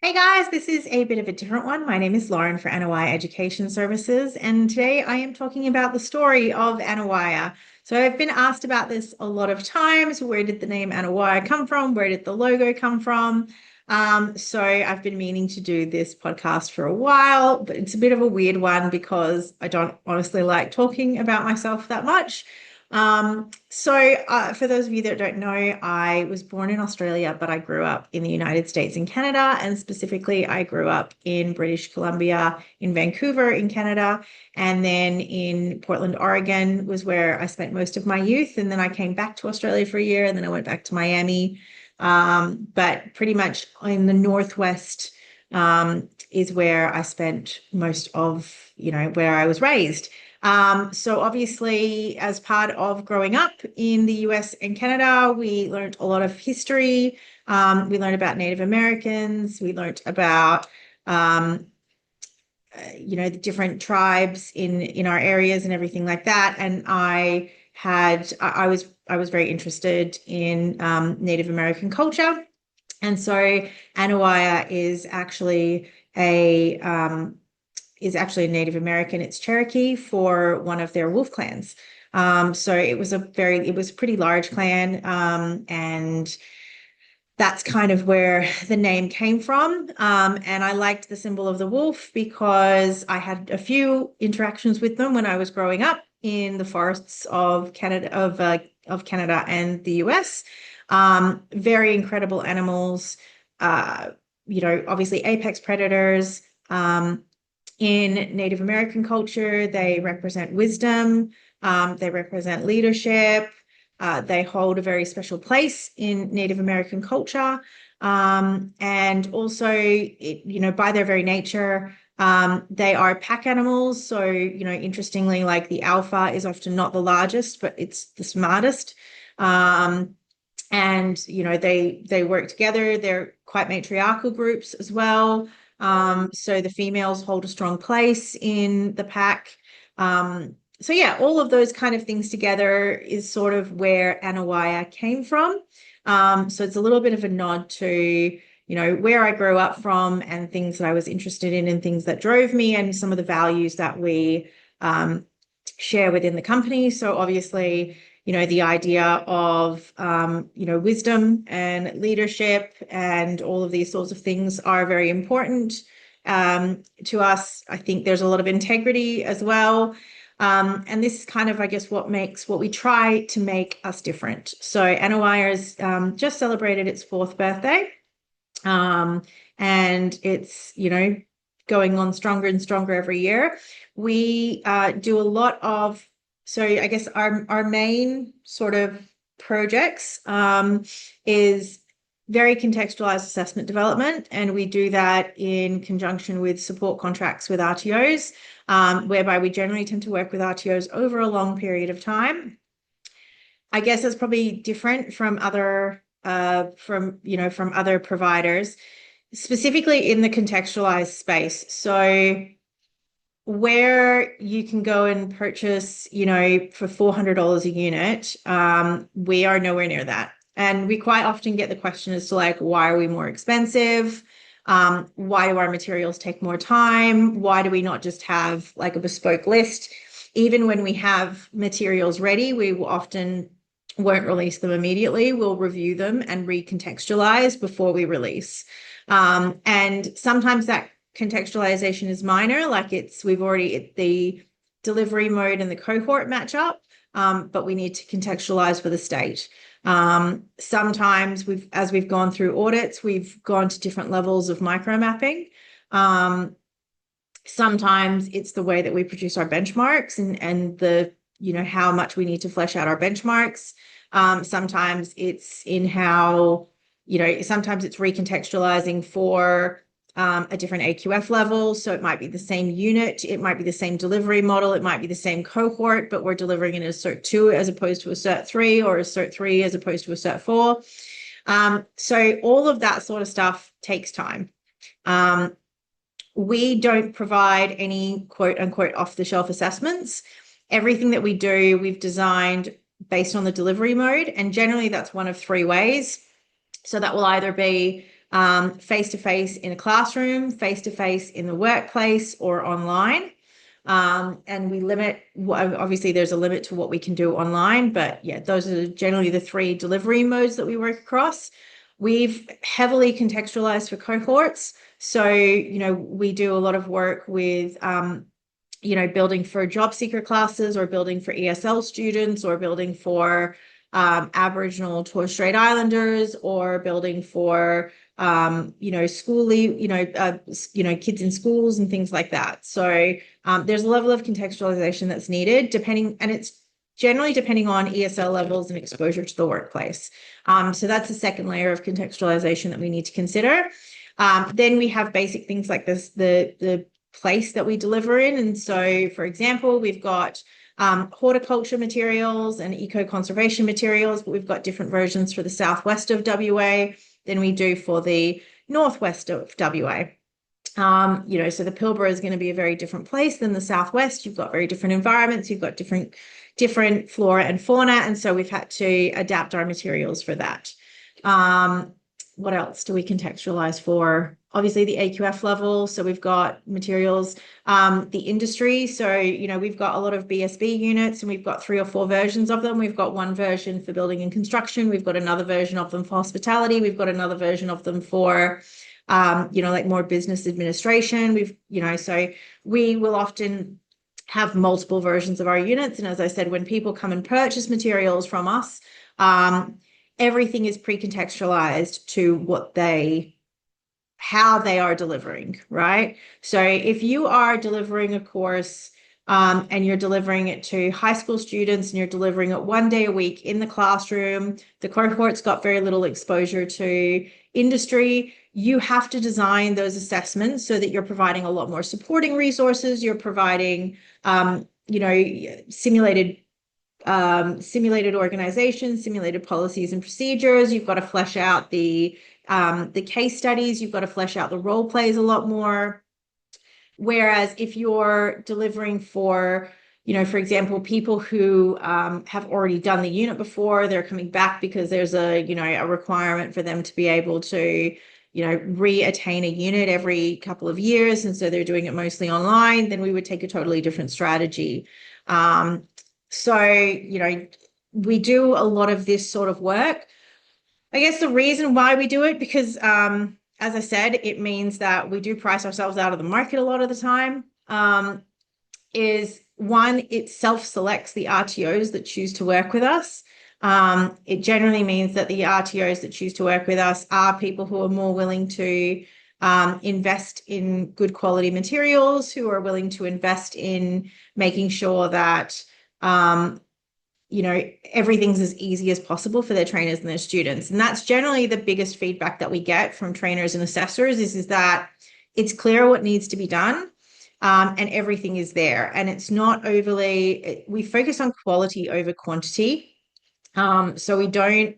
Hey guys, this is a bit of a different one. My name is Lauren for Aniwaya Education Services, and today I am talking about the story of Anowaya. So I've been asked about this a lot of times. Where did the name Anowaya come from? Where did the logo come from? So I've been meaning to do this podcast for a while, but it's a bit of a weird one because I don't honestly like talking about myself that much. For those of you that don't know, I was born in Australia, but I grew up in the United States and Canada, and specifically, I grew up in British Columbia, in Vancouver, in Canada, and then in Portland, Oregon was where I spent most of my youth, and then I came back to Australia for a year, and then I went back to Miami. But pretty much in the Northwest, is where I spent most of, where I was raised. So obviously, as part of growing up in the US and Canada, we learned a lot of history. We learned about Native Americans. We learned about, the different tribes in our areas and everything like that. And I was very interested in Native American culture. And so Anawaya is actually a Native American. It's Cherokee for one of their wolf clans. So it was a pretty large clan, and that's kind of where the name came from. And I liked the symbol of the wolf because I had a few interactions with them when I was growing up in the forests of Canada and the US. Very incredible animals. Obviously apex predators. In Native American culture, they represent wisdom, they represent leadership, they hold a very special place in Native American culture. And also, by their very nature, they are pack animals. So, interestingly, like the alpha is often not the largest, but it's the smartest. And they work together. They're quite matriarchal groups as well. So the females hold a strong place in the pack. So yeah, all of those kind of things together is sort of where Anawaya came from. So it's a little bit of a nod to, where I grew up from and things that I was interested in and things that drove me and some of the values that we share within the company. So obviously, the idea of, wisdom and leadership and all of these sorts of things are very important to us. I think there's a lot of integrity as well. And this is kind of, I guess, what we try to make us different. So Anowaya has just celebrated its fourth birthday. And it's, going on stronger and stronger every year. We do a lot of, so I guess our main sort of projects is very contextualized assessment development, and we do that in conjunction with support contracts with RTOs, whereby we generally tend to work with RTOs over a long period of time. I guess that's probably different from other providers, specifically in the contextualized space. So where you can go and purchase, for $400 a unit, we are nowhere near that. And we quite often get the question as to like, why are we more expensive? Why do our materials take more time? Why do we not just have like a bespoke list? Even when we have materials ready, we will often won't release them immediately. We'll review them and recontextualize before we release. And sometimes that contextualization is minor, like the delivery mode and the cohort match up, but we need to contextualize for the state. Sometimes as we've gone through audits, we've gone to different levels of micro mapping. Sometimes it's the way that we produce our benchmarks and the, how much we need to flesh out our benchmarks. Sometimes it's in how, sometimes it's recontextualizing for a different AQF level. So it might be the same unit, it might be the same delivery model, it might be the same cohort, but we're delivering in a Cert 2 as opposed to a Cert 3, or a Cert 3 as opposed to a Cert 4. So all of that sort of stuff takes time. We don't provide any quote unquote off the shelf assessments. Everything that we do, we've designed based on the delivery mode. And generally that's one of three ways. So that will either be face-to-face in a classroom, face-to-face in the workplace, or online. And we limit, obviously there's a limit to what we can do online, but yeah, those are generally the 3 delivery modes that we work across. We've heavily contextualized for cohorts. So, we do a lot of work with, building for job seeker classes, or building for ESL students, or building for Aboriginal Torres Strait Islanders, or building for school leave, kids in schools and things like that. So there's a level of contextualization that's needed, and it's generally depending on ESL levels and exposure to the workplace. So that's the second layer of contextualization that we need to consider. Then we have basic things like this, the place that we deliver in. And so, for example, we've got horticulture materials and eco-conservation materials, but we've got different versions for the southwest of WA than we do for the northwest of WA. So the Pilbara is going to be a very different place than the southwest. You've got very different environments. You've got different flora and fauna. And so we've had to adapt our materials for that. What else do we contextualize for? Obviously the AQF level. So we've got materials, the industry. So, we've got a lot of BSB units, and we've got 3 or 4 versions of them. We've got one version for building and construction. We've got another version of them for hospitality. We've got another version of them for, like more business administration. So we will often have multiple versions of our units. And as I said, when people come and purchase materials from us, everything is pre-contextualized to how they are delivering, right? So if you are delivering a course and you're delivering it to high school students, and you're delivering it 1 day a week in the classroom, the cohort's got very little exposure to industry, you have to design those assessments so that you're providing a lot more supporting resources. You're providing, simulated organization, simulated policies and procedures. You've got to flesh out the case studies. You've got to flesh out the role plays a lot more. Whereas if you're delivering for, for example, people who have already done the unit before, they're coming back because there's a requirement for them to be able to, re-attain a unit every couple of years. And so they're doing it mostly online, then we would take a totally different strategy. So, we do a lot of this sort of work. I guess the reason why we do it, because as I said, it means that we do price ourselves out of the market a lot of the time, is one, it self-selects the RTOs that choose to work with us. It generally means that the RTOs that choose to work with us are people who are more willing to invest in good quality materials, who are willing to invest in making sure that everything's as easy as possible for their trainers and their students. And that's generally the biggest feedback that we get from trainers and assessors is that it's clear what needs to be done, and everything is there. And it's not we focus on quality over quantity. So we don't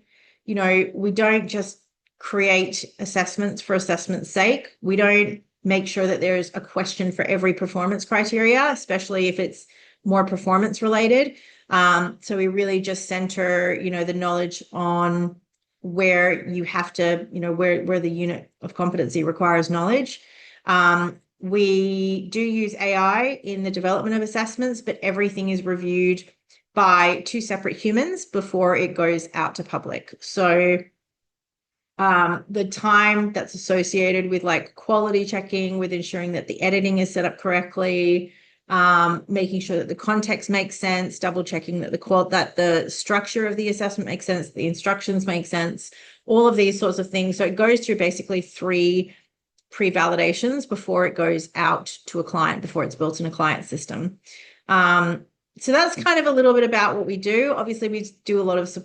just create assessments for assessment's sake. We don't make sure that there's a question for every performance criteria, especially if it's more performance related. So we really just center, the knowledge on where you have to, where the unit of competency requires knowledge. We do use AI in the development of assessments, but everything is reviewed by 2 separate humans before it goes out to public. So the time that's associated with like quality checking, with ensuring that the editing is set up correctly, making sure that the context makes sense, double checking that the structure of the assessment makes sense, the instructions make sense, all of these sorts of things. So it goes through basically 3 pre-validations before it goes out to a client, before it's built in a client system. So that's kind of a little bit about what we do. Obviously, we do a lot of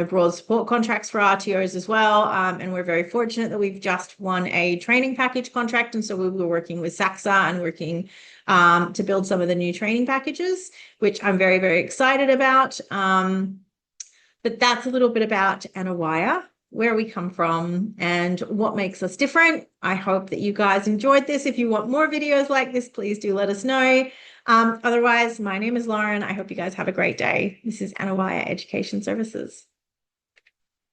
broad support contracts for RTOs as well. And we're very fortunate that we've just won a training package contract. And so we were working with SACSA and working to build some of the new training packages, which I'm very, very excited about. But that's a little bit about Anowaya, where we come from and what makes us different. I hope that you guys enjoyed this. If you want more videos like this, please do let us know. Otherwise, my name is Lauren. I hope you guys have a great day. This is Aniwaya Education Services.